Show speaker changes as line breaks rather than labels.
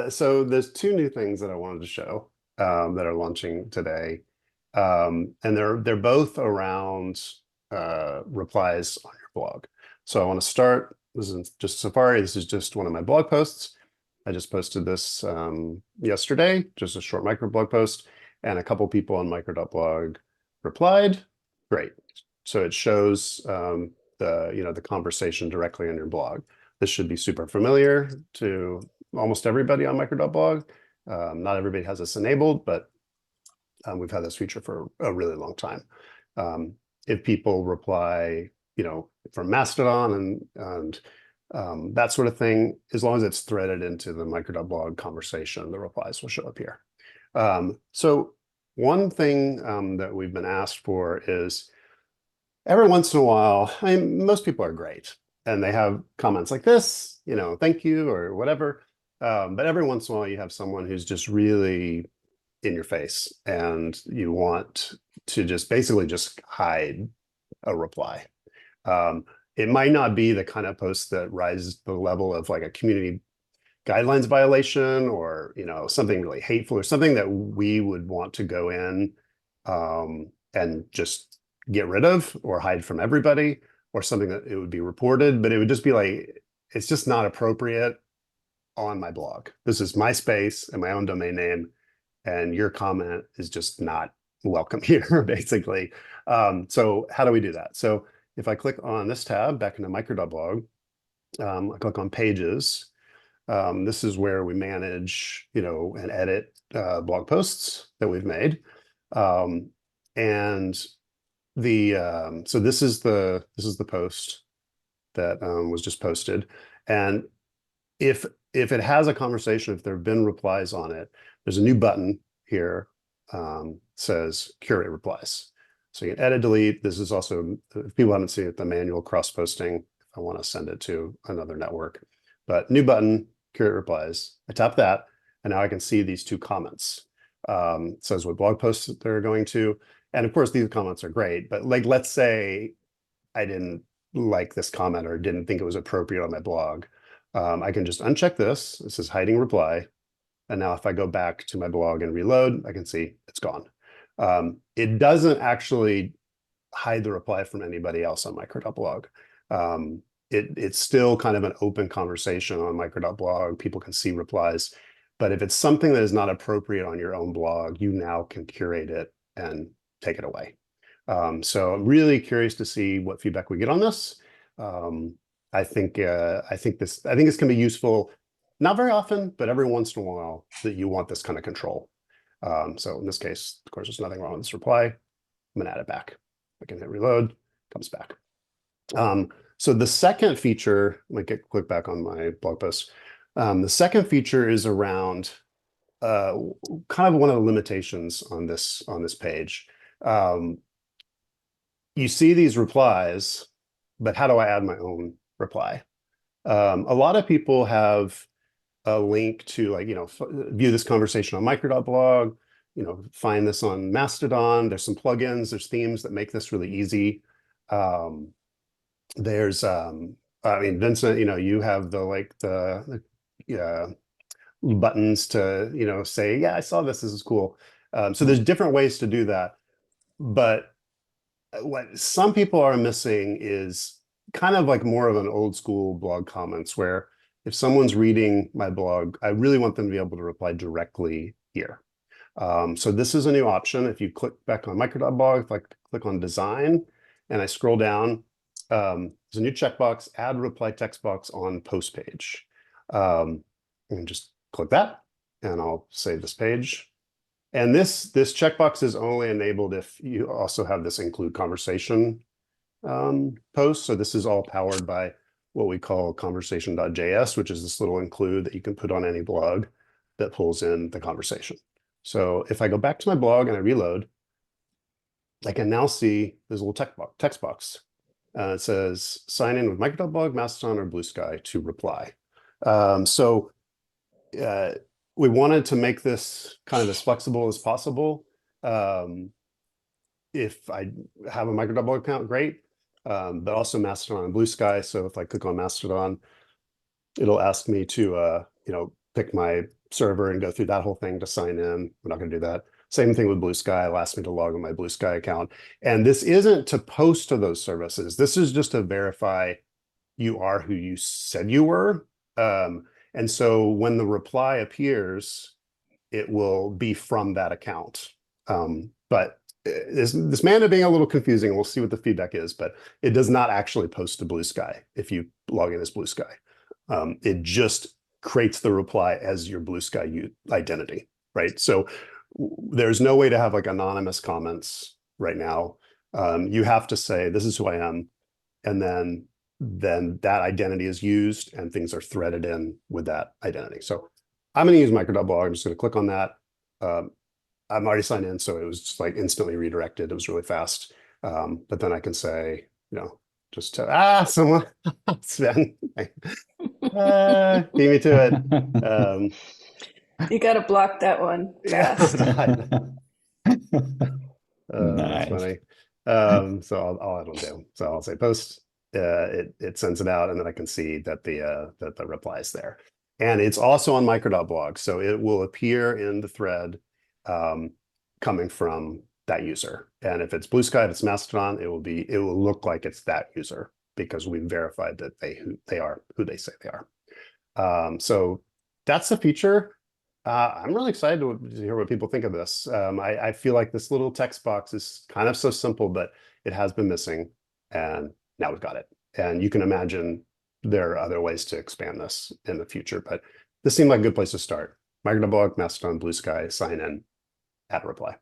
So there's two new things that I wanted to show that are launching today, and they're both around replies on your blog. So I want to start. This is just Safari. This is just one of my blog posts. I just posted this yesterday, just a short micro blog post, and a couple people on micro.blog replied. Great. So it shows the conversation directly on your blog. This should be super familiar to almost everybody on micro.blog. Not everybody has this enabled, but we've had this feature for a really long time. If people reply, from Mastodon and that sort of thing, as long as it's threaded into the micro.blog conversation, the replies will show up here. So one thing that we've been asked for is every once in a while, most people are great and they have comments like this, thank you or whatever. But every once in a while you have someone who's just really in your face and you want to just basically just hide a reply. It might not be the kind of post that rises to the level of like a community guidelines violation or something really hateful or something that we would want to go in and just get rid of or hide from everybody, or something that it would be reported, but it would just be like, it's just not appropriate on my blog. This is my space and my own domain name, and your comment is just not welcome here, basically. So how do we do that? So if I click on this tab back into micro.blog, I click on pages. This is where we manage, and edit blog posts that we've made. And so this is the post that was just posted. And if it has a conversation, if there have been replies on it, there's a new button here, says curate replies. So you can edit, delete. This is also, if people haven't seen it, the manual cross-posting, if I want to send it to another network. But new button, curate replies. I tap that, and now I can see these two comments. It says what blog posts they're going to. And of course, these comments are great, but like, let's say I didn't like this comment or didn't think it was appropriate on my blog. I can just uncheck this. This is hiding reply. And now if I go back to my blog and reload, I can see it's gone. It doesn't actually hide the reply from anybody else on micro.blog. It's still kind of an open conversation on micro.blog. People can see replies. But if it's something that is not appropriate on your own blog, you now can curate it and take it away. So I'm really curious to see what feedback we get on this. I think it's going to be useful, not very often, but every once in a while that you want this kind of control. So in this case, of course, there's nothing wrong with this reply. I'm going to add it back. I can hit reload, comes back. So the second feature, let me click back on my blog post. The second feature is around kind of one of the limitations on this page. You see these replies, but how do I add my own reply? A lot of people have a link to, like, view this conversation on micro.blog, find this on Mastodon. There's some plugins, there's themes that make this really easy. There's, Vincent, you have the buttons to, say, yeah, I saw this is cool. So there's different ways to do that. But what some people are missing is kind of like more of an old school blog comments, where if someone's reading my blog, I really want them to be able to reply directly here. So this is a new option. If you click back on micro.blog, if I click on design and I scroll down, there's a new checkbox, add reply text box on post page. And just click that and I'll save this page. And this checkbox is only enabled if you also have this include conversation post. So this is all powered by what we call conversation.js, which is this little include that you can put on any blog that pulls in the conversation. So if I go back to my blog and I reload, I can now see this little text box. It says sign in with micro.blog, Mastodon, or Bluesky to reply. We wanted to make this kind of as flexible as possible. If I have a micro.blog account, great, but also Mastodon and Bluesky. So if I click on Mastodon, it'll ask me to pick my server and go through that whole thing to sign in. We're not going to do that. Same thing with Bluesky. It'll ask me to log in my Bluesky account. And this isn't to post to those services. This is just to verify you are who you said you were. And so when the reply appears, it will be from that account. But this may end up being a little confusing. We'll see what the feedback is, but it does not actually post to Bluesky if you log in as Bluesky. It just creates the reply as your Bluesky identity, right? So there's no way to have like anonymous comments right now. You have to say, this is who I am. And then that identity is used and things are threaded in with that identity. So I'm going to use Micro.blog. I'm just going to click on that. I'm already signed in, so it was just like instantly redirected. It was really fast. But then I can say, just to, someone, Sven, beat me to it.
You got to block that one fast.
That's funny. So all it'll do. So I'll say post. It sends it out, and then I can see that the reply is there. And it's also on Micro.blog, so it will appear in the thread coming from that user. And if it's Bluesky, if it's Mastodon, it will look like it's that user because we've verified that they are who they say they are. So that's the feature. I'm really excited to hear what people think of this. I feel like this little text box is kind of so simple, but it has been missing, and now we've got it. And you can imagine there are other ways to expand this in the future, but this seemed like a good place to start. Micro.blog, Mastodon, Bluesky, sign in, add a reply.